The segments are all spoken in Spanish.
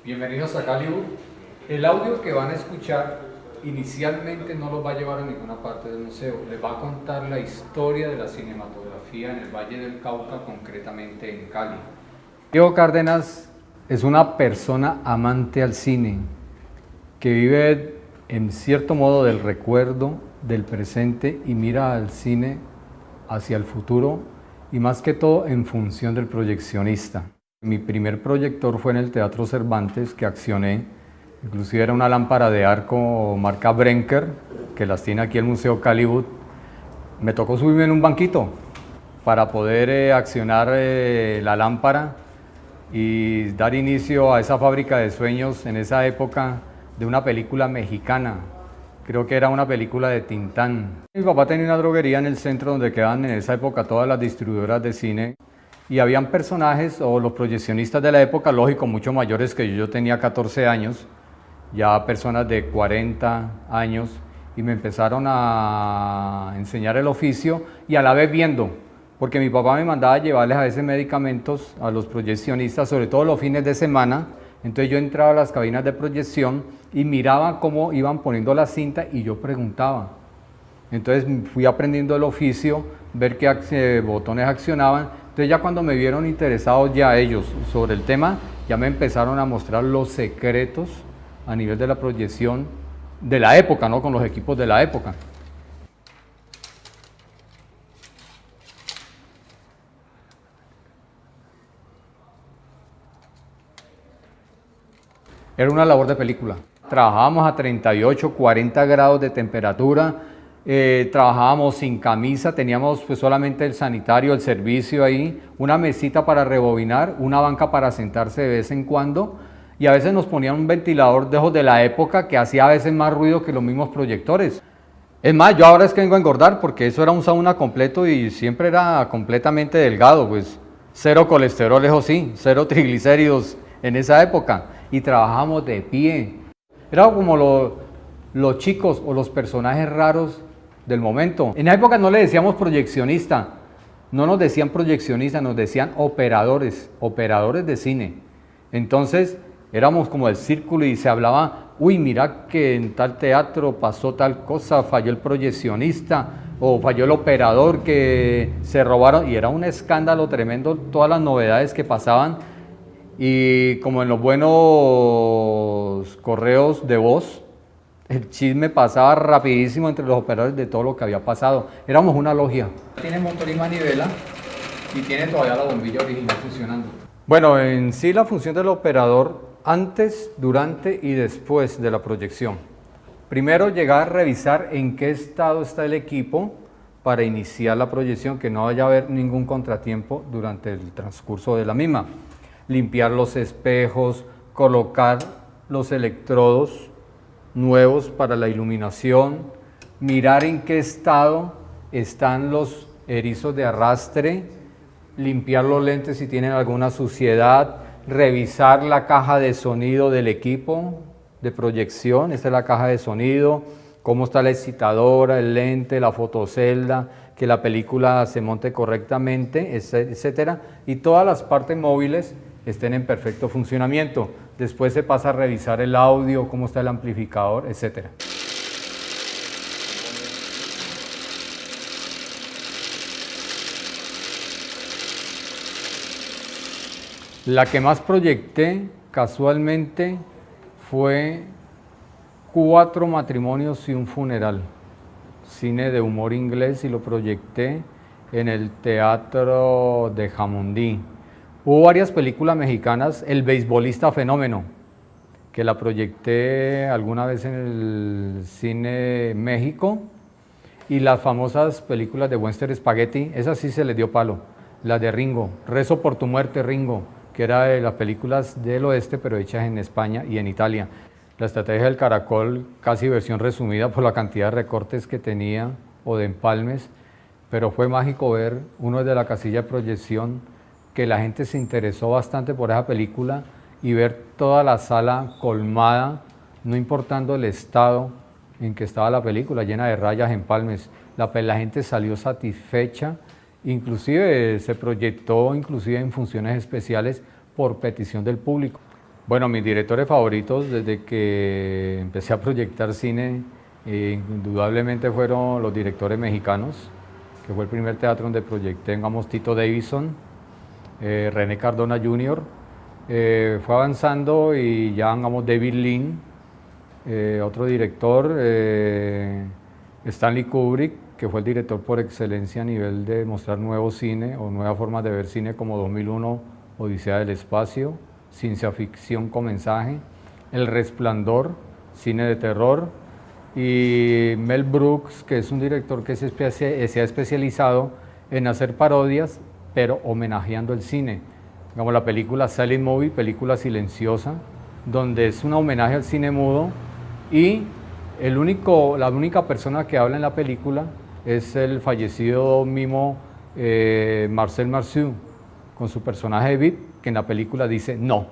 Bienvenidos a Hollywood. El audio que van a escuchar inicialmente no los va a llevar a ninguna parte del museo, les va a contar la historia de la cinematografía en el Valle del Cauca, concretamente en Cali. Diego Cárdenas es una persona amante al cine, que vive en cierto modo del recuerdo, del presente y mira al cine hacia el futuro y más que todo en función del proyeccionista. Mi primer proyector fue en el Teatro Cervantes que accioné, inclusive era una lámpara de arco marca Brenker, que las tiene aquí el Museo Hollywood. Me tocó subirme en un banquito para poder accionar la lámpara y dar inicio a esa fábrica de sueños en esa época de una película mexicana. Creo que era una película de Tintán. Mi papá tenía una droguería en el centro donde quedaban en esa época todas las distribuidoras de cine y habían personajes o los proyeccionistas de la época, lógico, mucho mayores que yo tenía 14 años, ya personas de 40 años, y me empezaron a enseñar el oficio y a la vez viendo, porque mi papá me mandaba a llevarles a veces medicamentos a los proyeccionistas, sobre todo los fines de semana. Entonces yo entraba a las cabinas de proyección y miraba cómo iban poniendo la cinta y yo preguntaba. Entonces fui aprendiendo el oficio, ver qué botones accionaban. Entonces ya cuando me vieron interesados ya ellos sobre el tema, ya me empezaron a mostrar los secretos a nivel de la proyección de la época, ¿no? Con los equipos de la época. Era una labor de película. Trabajábamos a 38, 40 grados de temperatura, trabajábamos sin camisa, teníamos pues solamente el sanitario, el servicio ahí, una mesita para rebobinar, una banca para sentarse de vez en cuando y a veces nos ponían un ventilador de esos de la época que hacía a veces más ruido que los mismos proyectores. Es más, yo ahora es que vengo a engordar porque eso era un sauna completo y siempre era completamente delgado, pues cero colesterol, eso sí, cero triglicéridos en esa época y trabajábamos de pie. Era como los chicos o los personajes raros del momento. En esa época no le decíamos proyeccionista, no nos decían proyeccionista, nos decían operadores, operadores de cine. Entonces éramos como el círculo y se hablaba, uy, mira que en tal teatro pasó tal cosa, falló el proyeccionista o falló el operador, que se robaron, y era un escándalo tremendo todas las novedades que pasaban. Y como en los buenos correos de voz, el chisme pasaba rapidísimo entre los operadores de todo lo que había pasado. Éramos una logia. Tiene motor y manivela y tiene todavía la bombilla original funcionando. Bueno, en sí la función del operador antes, durante y después de la proyección. Primero llegar a revisar en qué estado está el equipo para iniciar la proyección, que no vaya a haber ningún contratiempo durante el transcurso de la misma. Limpiar los espejos, colocar los electrodos nuevos para la iluminación, mirar en qué estado están los erizos de arrastre, limpiar los lentes si tienen alguna suciedad, revisar la caja de sonido del equipo de proyección. Esta es la caja de sonido, cómo está la excitadora, el lente, la fotocelda, que la película se monte correctamente, etcétera, y todas las partes móviles estén en perfecto funcionamiento. Después se pasa a revisar el audio, cómo está el amplificador, etcétera. La que más proyecté casualmente fue 4 matrimonios y un funeral, cine de humor inglés, y lo proyecté en el Teatro de Jamundí. Hubo varias películas mexicanas, El beisbolista fenómeno, que la proyecté alguna vez en el Cine México, y las famosas películas de Western Spaghetti, esas sí se les dio palo, la de Ringo, Rezo por tu muerte Ringo, que era de las películas del oeste pero hechas en España y en Italia. La estrategia del caracol, casi versión resumida por la cantidad de recortes que tenía o de empalmes, pero fue mágico ver uno de la casilla de proyección, que la gente se interesó bastante por esa película y ver toda la sala colmada, no importando el estado en que estaba la película, llena de rayas, empalmes. La gente salió satisfecha, inclusive se proyectó inclusive en funciones especiales por petición del público. Bueno, mis directores favoritos desde que empecé a proyectar cine, indudablemente fueron los directores mexicanos, que fue el primer teatro donde proyecté, digamos, Tito Davidson, René Cardona Jr., fue avanzando y ya, digamos, David Lean, otro director, Stanley Kubrick, que fue el director por excelencia a nivel de mostrar nuevo cine o nuevas formas de ver cine como 2001, Odisea del Espacio, ciencia ficción con mensaje, El Resplandor, cine de terror, y Mel Brooks, que es un director que se ha especializado en hacer parodias, pero homenajeando el cine. Digamos, la película Silent Movie, película silenciosa, donde es un homenaje al cine mudo, y la única persona que habla en la película es el fallecido mimo Marcel Marceau, con su personaje Vip, que en la película dice no.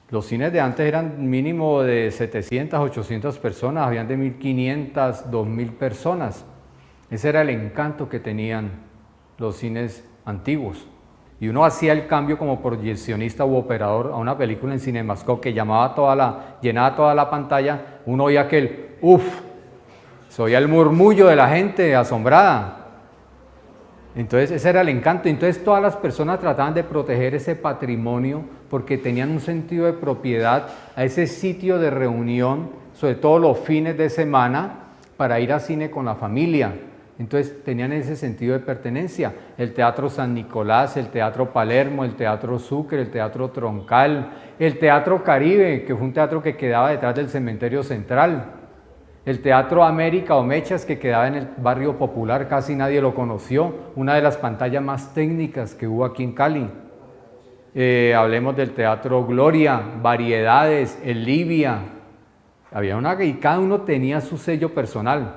Los cines de antes eran mínimo de 700, 800 personas, habían de 1500, 2000 personas. Ese era el encanto que tenían los cines antiguos. Y uno hacía el cambio como proyeccionista u operador a una película en Cinemascope que llenaba toda la pantalla, uno oía aquel uff, se oía el murmullo de la gente asombrada. Entonces ese era el encanto, entonces todas las personas trataban de proteger ese patrimonio porque tenían un sentido de propiedad a ese sitio de reunión, sobre todo los fines de semana, para ir a cine con la familia. Entonces tenían ese sentido de pertenencia. El Teatro San Nicolás, el Teatro Palermo, el Teatro Sucre, el Teatro Troncal, el Teatro Caribe, que fue un teatro que quedaba detrás del Cementerio Central. El Teatro América o Mechas, que quedaba en el barrio popular, casi nadie lo conoció, una de las pantallas más técnicas que hubo aquí en Cali. Hablemos del Teatro Gloria, Variedades, el Libia. Y cada uno tenía su sello personal,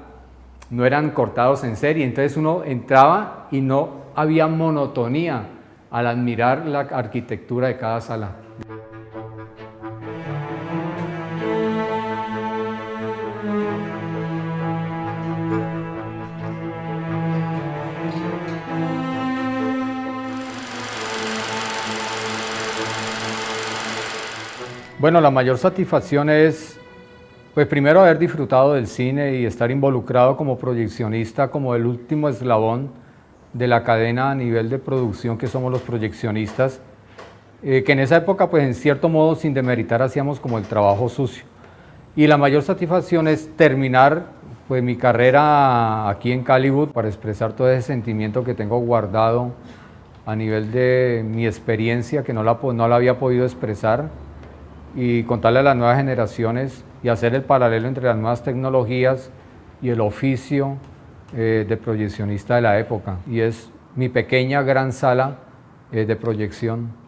no eran cortados en serie, entonces uno entraba y no había monotonía al admirar la arquitectura de cada sala. Bueno, la mayor satisfacción es, pues primero haber disfrutado del cine y estar involucrado como proyeccionista, como el último eslabón de la cadena a nivel de producción que somos los proyeccionistas, que en esa época, pues en cierto modo, sin demeritar, hacíamos como el trabajo sucio. Y la mayor satisfacción es terminar pues mi carrera aquí en Caliwood para expresar todo ese sentimiento que tengo guardado a nivel de mi experiencia, que no la había podido expresar, y contarle a las nuevas generaciones y hacer el paralelo entre las nuevas tecnologías y el oficio de proyeccionista de la época. Y es mi pequeña gran sala de proyección.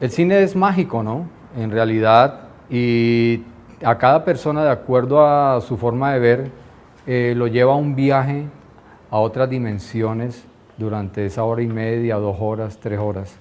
El cine es mágico, ¿no? En realidad, y a cada persona, de acuerdo a su forma de ver, lo lleva a un viaje a otras dimensiones durante esa hora y media, 2 horas, 3 horas.